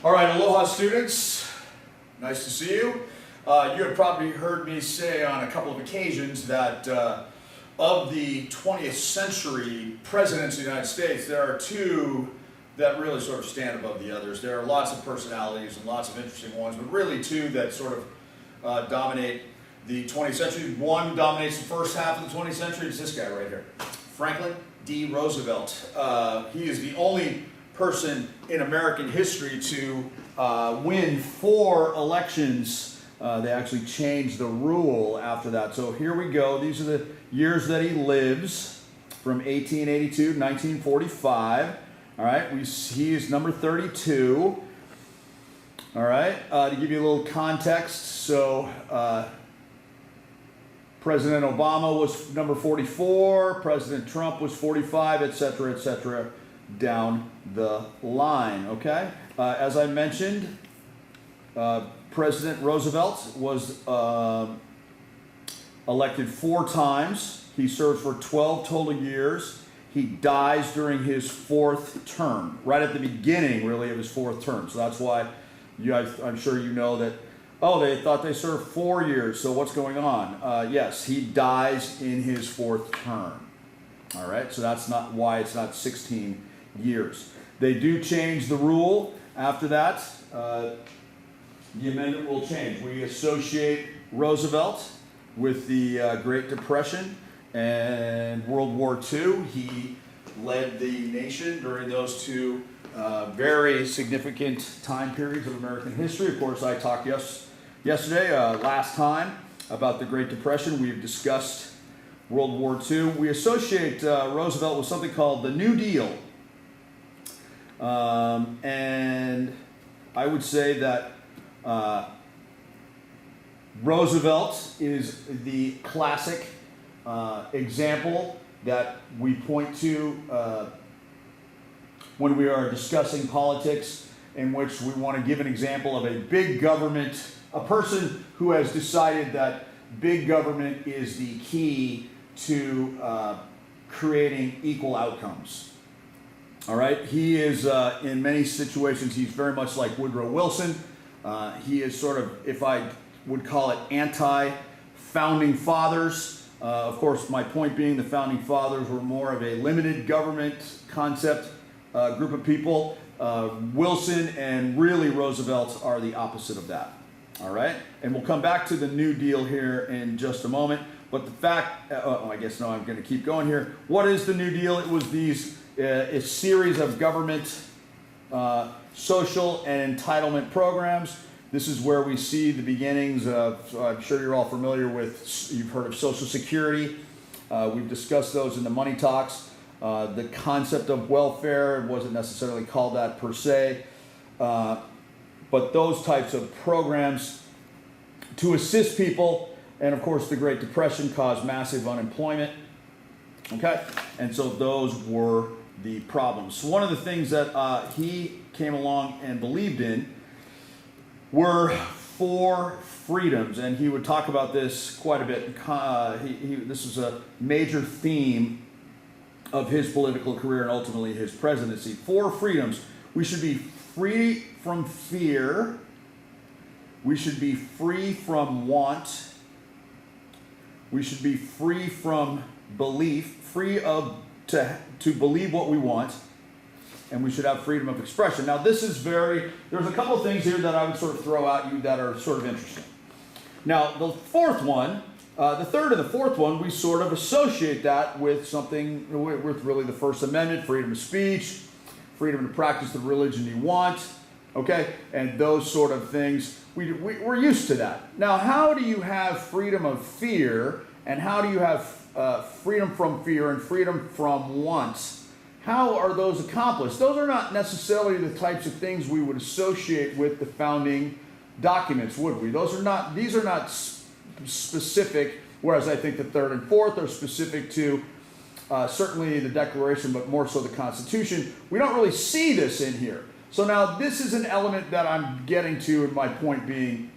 All right, aloha students. Nice to see you. You have probably heard me say on a couple of occasions that of the 20th century presidents of the United States, there are two that really sort of stand above the others. There are lots of personalities and lots of interesting ones, but really two that sort of dominate the 20th century. One dominates the first half of the 20th century. It's this guy right here, Franklin D. Roosevelt. He is the only person in American history to win 4 elections. They actually changed the rule after that. So here we go. These are the years that he lives, from 1882 to 1945. All right, he is number 32. All right, to give you a little context, so President Obama was number 44, President Trump was 45, etc., down the line, okay? As I mentioned, President Roosevelt was elected 4 times. He served for 12 total years. He dies during his 4th term, right at the beginning, really, of his 4th term. So that's why I'm sure you know that, oh, they thought they served 4 years, so what's going on? Yes, he dies in his 4th term. All right, so that's not why it's not 16 years. They do change the rule after that. The amendment will change. We associate Roosevelt with the Great Depression and World War II. He led the nation during those 2 very significant time periods of American history. Of course, I talked yesterday, last time, about the Great Depression. We've discussed World War II. We associate Roosevelt with something called the New Deal. And I would say that Roosevelt is the classic example that we point to when we are discussing politics, in which we want to give an example of a big government, a person who has decided that big government is the key to creating equal outcomes. All right, he is in many situations, he's very much like Woodrow Wilson. He is sort of, if I would call it, anti-founding fathers. Of course, my point being the founding fathers were more of a limited government concept group of people. Wilson and really Roosevelt are the opposite of that. All right, and we'll come back to the New Deal here in just a moment. But the fact, I guess no, I'm going to keep going here. What is the New Deal? It was these a series of government social and entitlement programs. This is where we see the beginnings of, I'm sure you're all familiar with, you've heard of Social Security. We've discussed those in the Money Talks. The concept of welfare wasn't necessarily called that per se, but those types of programs to assist people. And of course, the Great Depression caused massive unemployment. Okay, and so those were the problems. So one of the things that he came along and believed in were 4 freedoms, and he would talk about this quite a bit. This was a major theme of his political career and ultimately his presidency. 4 freedoms. We should be free from fear. We should be free from want. We should be free from belief, free to believe what we want, and we should have freedom of expression. Now this is there's a couple of things here that I would sort of throw at you that are sort of interesting. Now the 4th one, the 3rd and the 4th one, we sort of associate that with something, with really the First Amendment, freedom of speech, freedom to practice the religion you want, okay, and those sort of things. We're used to that. Now how do you have freedom of fear, and how do you have freedom from fear and freedom from want? How are those accomplished? Those are not necessarily the types of things we would associate with the founding documents, would we? These are not specific, whereas I think the 3rd and 4th are specific to certainly the Declaration, but more so the Constitution. We don't really see this in here. So now this is an element that I'm getting to, and my point being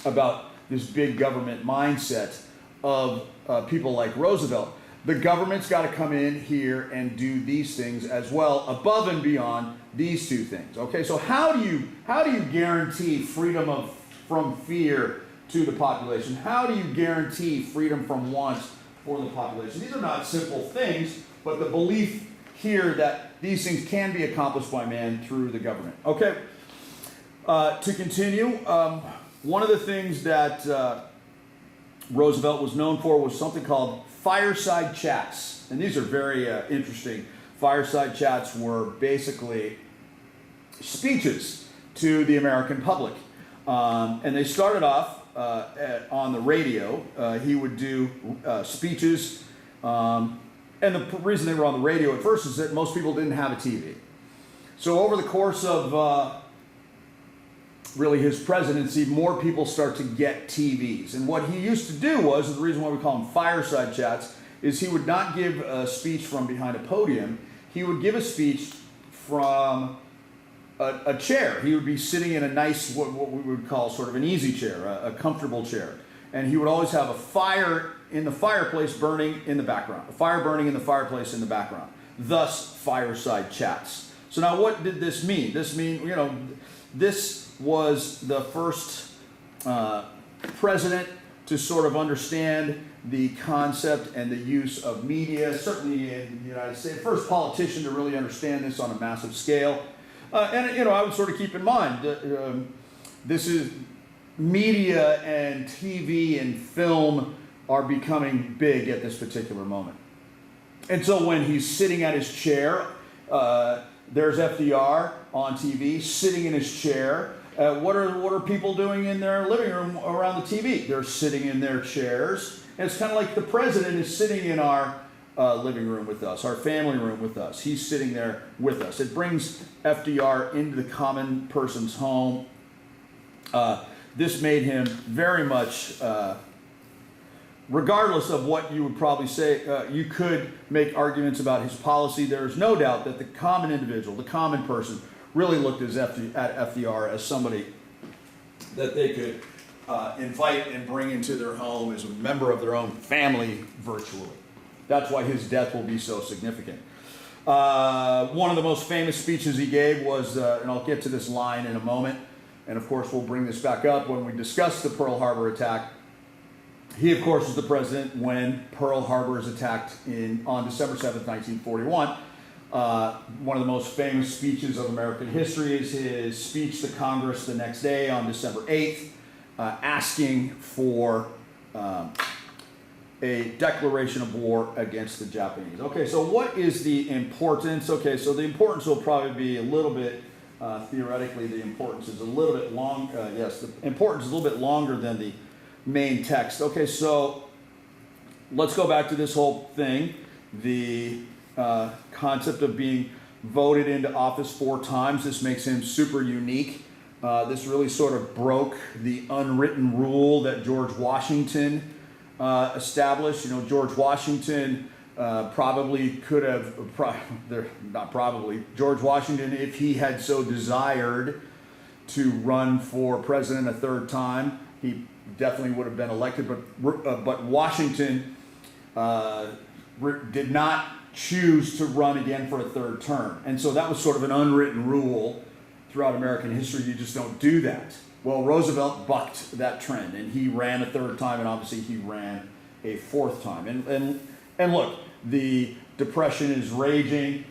about this big government mindset of people like Roosevelt. the government's got to come in here and do these things as well, above and beyond these two things. Okay, so how do you guarantee freedom from fear to the population? How do you guarantee freedom from want for the population? These are not simple things, but the belief here that these things can be accomplished by man through the government. Okay, to continue, one of the things that Roosevelt was known for was something called fireside chats. And these are very interesting. Fireside chats were basically speeches to the American public. And they started off on the radio. He would do speeches. And the reason they were on the radio at first is that most people didn't have a TV. So over the course of really his presidency, more people start to get TVs. And what he used to do was, the reason why we call them fireside chats, is he would not give a speech from behind a podium. He would give a speech from a chair. He would be sitting in a nice, what we would call sort of an easy chair, a comfortable chair. And he would always have a fire in the fireplace burning in the background, a fire burning in the fireplace in the background. Thus, fireside chats. So now what did this mean? This mean, this was the first president to sort of understand the concept and the use of media, certainly in the United States. First politician to really understand this on a massive scale. And I would sort of keep in mind, this is media and TV and film are becoming big at this particular moment. And so when he's sitting at his chair, there's FDR on TV sitting in his chair. What are people doing in their living room around the TV? They're sitting in their chairs. And it's kind of like the president is sitting in our living room with us, our family room with us. He's sitting there with us. It brings FDR into the common person's home. This made him very much, regardless of what you would probably say, you could make arguments about his policy. There's no doubt that the common individual, the common person, really looked at FDR as somebody that they could invite and bring into their home as a member of their own family virtually. That's why his death will be so significant. One of the most famous speeches he gave was, and I'll get to this line in a moment, and of course we'll bring this back up when we discuss the Pearl Harbor attack. He, of course, is the president when Pearl Harbor is attacked on December 7th, 1941. One of the most famous speeches of American history is his speech to Congress the next day on December 8th, asking for a declaration of war against the Japanese. Okay, so what is the importance? Okay, so the importance will probably be a little bit, theoretically, the importance is a little bit long. Yes, the importance is a little bit longer than the main text. Okay, so let's go back to this whole thing. The concept of being voted into office 4 times. This makes him super unique. This really sort of broke the unwritten rule that George Washington established. George Washington probably could have, George Washington, if he had so desired to run for president a 3rd time, he definitely would have been elected, but Washington did not choose to run again for a 3rd term. And so that was sort of an unwritten rule throughout American history. You just don't do that. Well, Roosevelt bucked that trend, and he ran a 3rd time, and obviously he ran a 4th time. And look, the Depression is raging,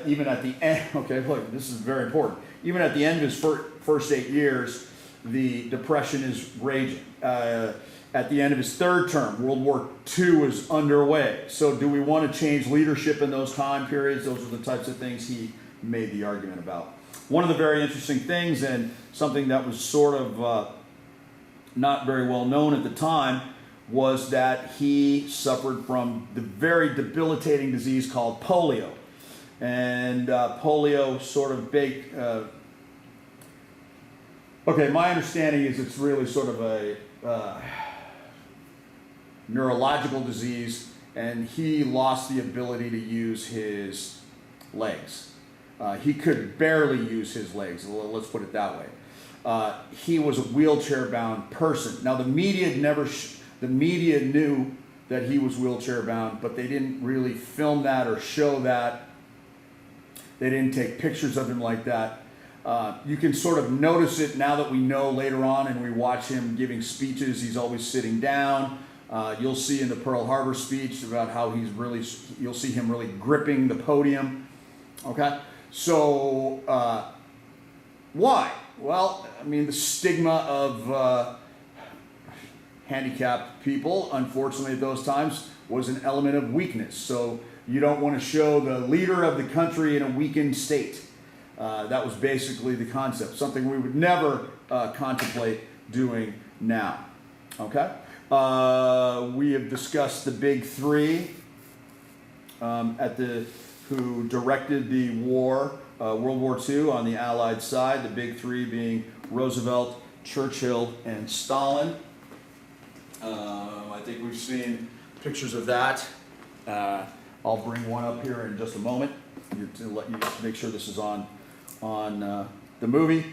even at the end. Okay, look, this is very important. Even at the end of his first 8 years, the Depression is raging. At the end of his 3rd term, World War II is underway. So do we want to change leadership in those time periods? Those are the types of things he made the argument about. One of the very interesting things, and something that was sort of not very well known at the time, was that he suffered from the very debilitating disease called polio. And polio sort of baked... okay, my understanding is it's really sort of a neurological disease, and he lost the ability to use his legs. He could barely use his legs, let's put it that way. He was a wheelchair-bound person. Now, the media knew that he was wheelchair bound, but they didn't really film that or show that. They didn't take pictures of him like that. You can sort of notice it now that we know later on and we watch him giving speeches. He's always sitting down. You'll see in the Pearl Harbor speech about how you'll see him really gripping the podium. Okay? So, why? Well, I mean, the stigma of handicapped people, unfortunately at those times, was an element of weakness. So you don't want to show the leader of the country in a weakened state. That was basically the concept, something we would never contemplate doing now. Okay? We have discussed the big three who directed the war, World War II on the Allied side, the big three being Roosevelt, Churchill, and Stalin. I think we've seen pictures of that. I'll bring one up here in just a moment to let you make sure this is on the movie.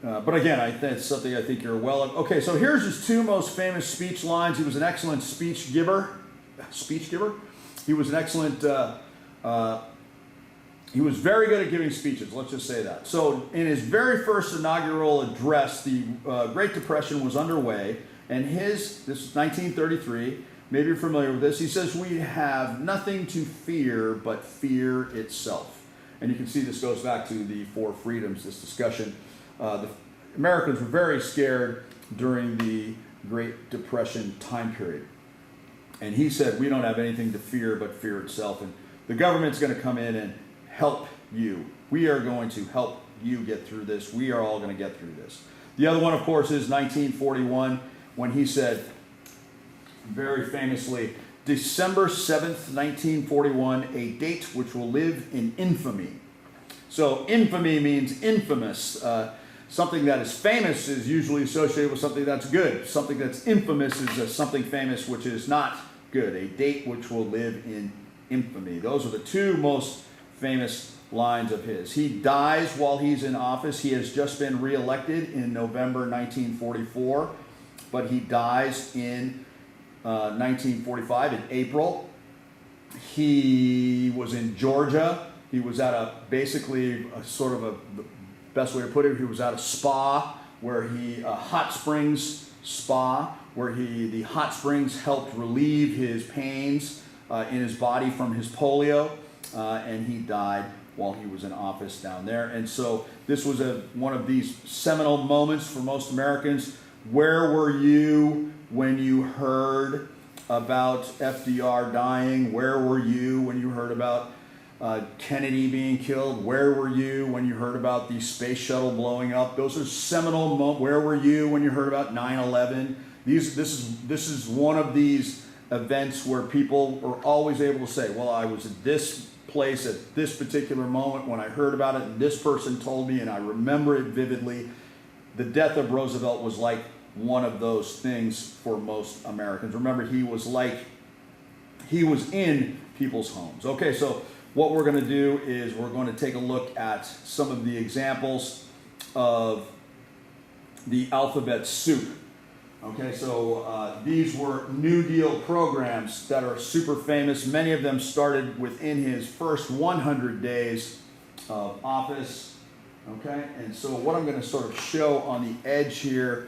But again, it's something I think you're well of. Okay, so here's his two most famous speech lines. He was an excellent speech giver. He was an excellent, he was very good at giving speeches, let's just say that. So in his very first inaugural address, the Great Depression was underway, and this is 1933, maybe you're familiar with this, he says, "We have nothing to fear but fear itself." And you can see this goes back to the Four Freedoms, this discussion. The Americans were very scared during the Great Depression time period. And he said, "We don't have anything to fear but fear itself. And the government's going to come in and help you. We are going to help you get through this. We are all going to get through this." The other one, of course, is 1941, when he said, very famously, "December 7th, 1941, a date which will live in infamy." So infamy means infamous. Something that is famous is usually associated with something that's good. Something that's infamous is something famous which is not good. A date which will live in infamy. Those are the two most famous lines of his. He dies while he's in office. He has just been reelected in November 1944, but he dies in 1945 in April. He was in Georgia. He was at the best way to put it, he was at a spa where hot springs spa, where the hot springs helped relieve his pains in his body from his polio, and he died while he was in office down there. And so this was one of these seminal moments for most Americans. Where were you when you heard about FDR dying? Where were you when you heard about Kennedy being killed? Where were you when you heard about the space shuttle blowing up? Those are seminal moments. Where were you when you heard about 9/11? This is one of these events where people are always able to say, "Well, I was at this place at this particular moment when I heard about it, and this person told me, and I remember it vividly." The death of Roosevelt was like one of those things for most Americans. Remember, he was in people's homes. Okay, so what we're going to do is we're going to take a look at some of the examples of the alphabet soup. Okay, so these were New Deal programs that are super famous. Many of them started within his first 100 days of office. Okay, and so what I'm going to sort of show on the edge here,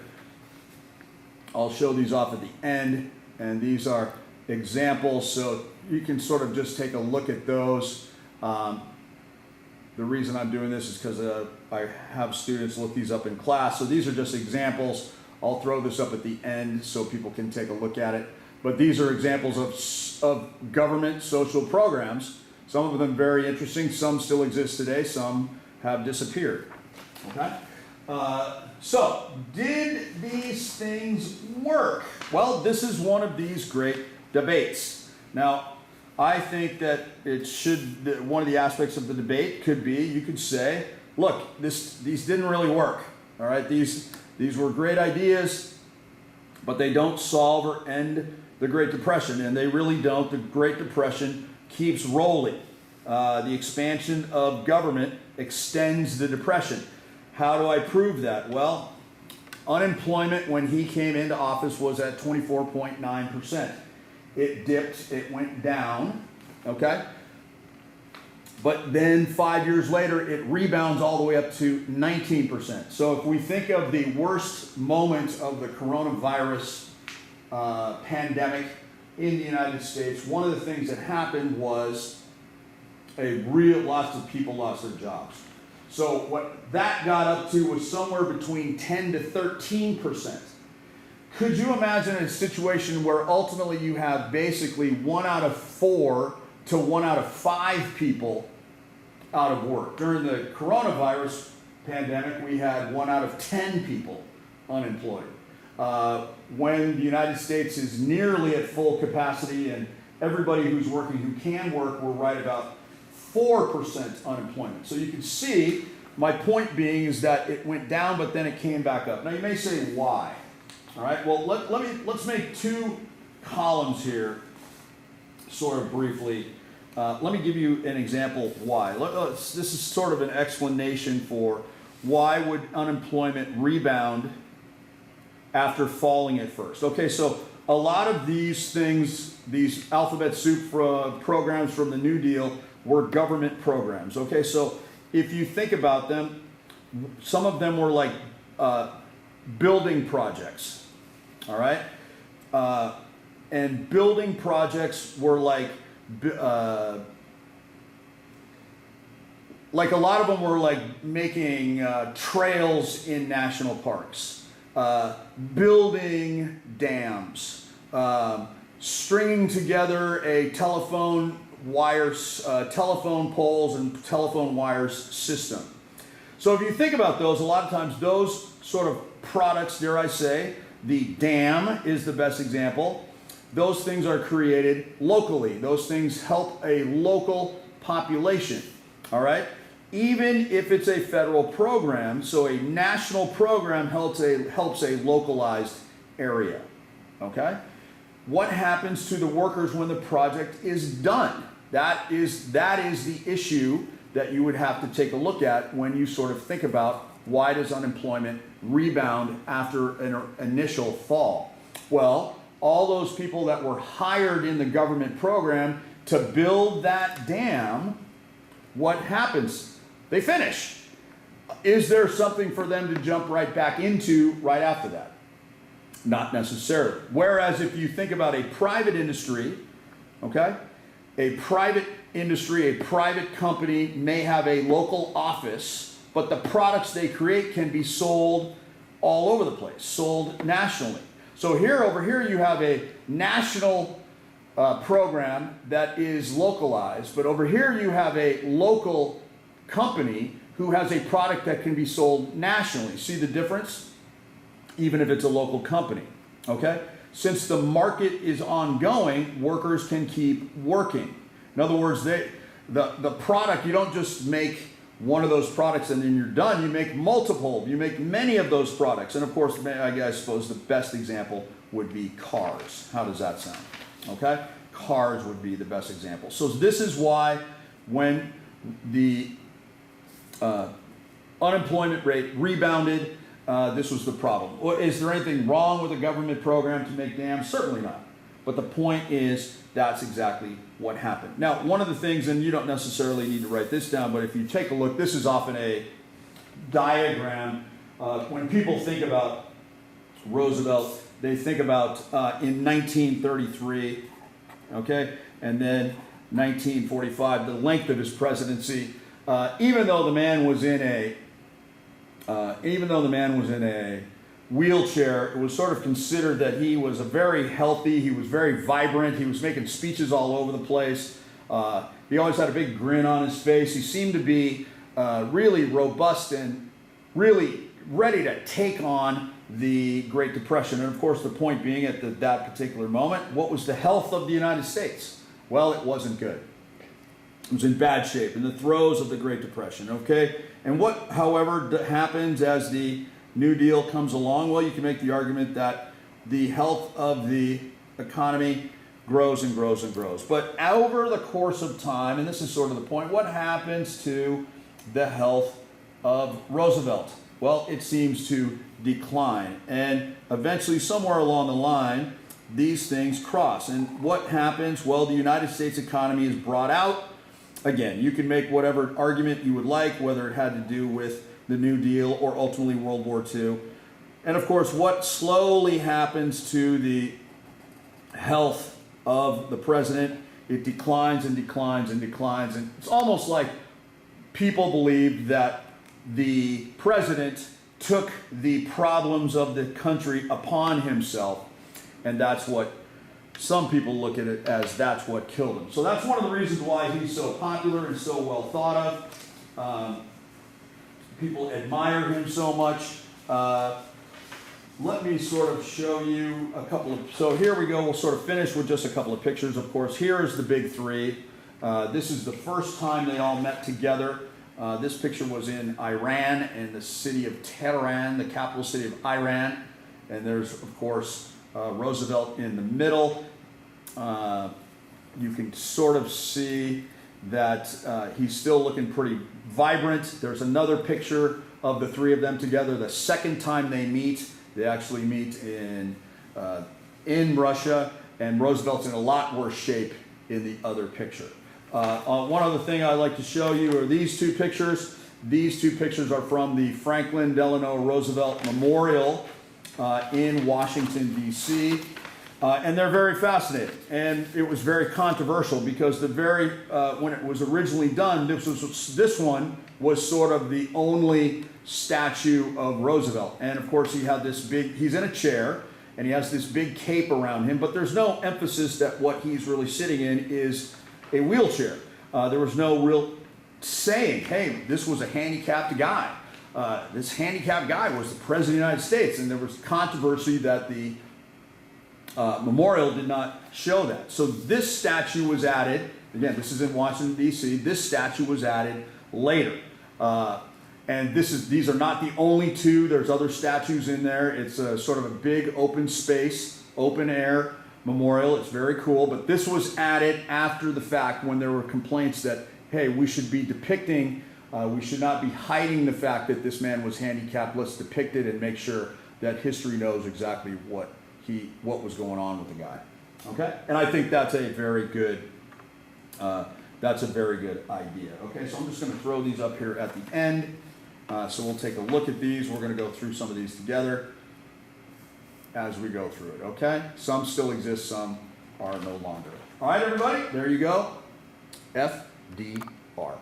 I'll show these off at the end, and these are examples, so you can sort of just take a look at those. The reason I'm doing this is because I have students look these up in class, so these are just examples. I'll throw this up at the end so people can take a look at it. But these are examples of government social programs, some of them very interesting, some still exist today, some have disappeared. Okay? So, did these things work? Well, this is one of these great debates. Now, I think that one of the aspects of the debate could be, you could say, look, these didn't really work. All right, these were great ideas, but they don't solve or end the Great Depression, and they really don't. The Great Depression keeps rolling. The expansion of government extends the Depression. How do I prove that? Well, unemployment when he came into office was at 24.9%. it dipped, it went down, okay? But then 5 years later, it rebounds all the way up to 19%. So if we think of the worst moment of the coronavirus pandemic in the United States, one of the things that happened was lots of people lost their jobs. So what that got up to was somewhere between 10 to 13%. Could you imagine a situation where ultimately you have basically 1 out of 4 to 1 out of 5 people out of work? During the coronavirus pandemic, we had 1 out of 10 people unemployed. When the United States is nearly at full capacity and everybody who's working who can work, we're right about 4% unemployment. So you can see, my point being is that it went down, but then it came back up. Now you may say, why? All right, well, let's make 2 columns here, sort of briefly. Let me give you an example why. This is sort of an explanation for why would unemployment rebound after falling at first. Okay, so a lot of these things, these alphabet soup programs from the New Deal were government programs. Okay, so if you think about them, some of them were like building projects, all right? And building projects were like a lot of them were like making trails in national parks, building dams, stringing together a telephone poles and telephone wires system. So if you think about those, a lot of times those sort of products, dare I say, the dam is the best example. Those things are created locally. Those things help a local population, all right? Even if it's a federal program, so a national program helps a localized area, okay? What happens to the workers when the project is done? That is the issue that you would have to take a look at when you sort of think about why does unemployment rebound after an initial fall? Well, all those people that were hired in the government program to build that dam, what happens? They finish. Is there something for them to jump right back into right after that? Not necessarily. Whereas if you think about a private industry, okay, a private company may have a local office, but the products they create can be sold all over the place, sold nationally. So over here you have a national program that is localized, but over here you have a local company who has a product that can be sold nationally. See the difference? Even if it's a local company, okay? Since the market is ongoing, workers can keep working. In other words, the product, you don't just make one of those products and then you're done. You make multiple, you make many of those products. And of course, I suppose the best example would be cars. How does that sound? Okay? Cars would be the best example. So this is why when the unemployment rate rebounded, this was the problem. Is there anything wrong with a government program to make dams? Certainly not. But the point is, that's exactly what happened. Now, one of the things, and you don't necessarily need to write this down, but if you take a look, this is often a diagram. When people think about Roosevelt, they think about in 1933, okay, and then 1945, the length of his presidency. Even though the man was in a wheelchair, it was sort of considered that he was very healthy, he was very vibrant, he was making speeches all over the place. He always had a big grin on his face. He seemed to be really robust and really ready to take on the Great Depression. And of course, the point being at that particular moment, what was the health of the United States? Well, it wasn't good. It was in bad shape, in the throes of the Great Depression, okay? And what, however, happens as the New Deal comes along? Well, you can make the argument that the health of the economy grows and grows and grows. But over the course of time, and this is sort of the point, what happens to the health of Roosevelt? Well, it seems to decline. And eventually, somewhere along the line, these things cross. And what happens? Well, the United States economy is brought out. Again, you can make whatever argument you would like, whether it had to do with the New Deal or ultimately World War II. And of course, what slowly happens to the health of the president, it declines and declines and declines. And it's almost like people believed that the president took the problems of the country upon himself. And that's what some people look at it as, that's what killed him. So that's one of the reasons why he's so popular and so well thought of. People admire him so much. Let me sort of show you a couple of, so here we go, we'll sort of finish with just a couple of pictures. Of course, here is the big three. This is the first time they all met together. This picture was in Iran, in the city of Tehran, the capital city of Iran. And there's, of course, Roosevelt in the middle. You can sort of see that he's still looking pretty vibrant. There's another picture of the three of them together. The second time they meet, they actually meet in Russia, and Roosevelt's in a lot worse shape in the other picture. One other thing I'd like to show you are these two pictures. These two pictures are from the Franklin Delano Roosevelt Memorial in Washington, D.C. And they're very fascinating. And it was very controversial because when it was originally done, this one was sort of the only statue of Roosevelt. And of course he had this big, he's in a chair, and he has this big cape around him, but there's no emphasis that what he's really sitting in is a wheelchair. There was no real saying, hey, this was a handicapped guy. This handicapped guy was the President of the United States, and there was controversy that the memorial did not show that. So this statue was added, again, this is in Washington, D.C., this statue was added later. And these are not the only two, there's other statues in there. It's a sort of a big open space, open air memorial. It's very cool, but this was added after the fact when there were complaints that, hey, we should be depicting, we should not be hiding the fact that this man was handicapped. Let's depict it and make sure that history knows exactly what was going on with the guy. Okay? And I think that's a very good, idea. Okay, so I'm just going to throw these up here at the end. So we'll take a look at these. We're going to go through some of these together as we go through it, okay? Some still exist, some are no longer. All right, everybody, there you go. FDR.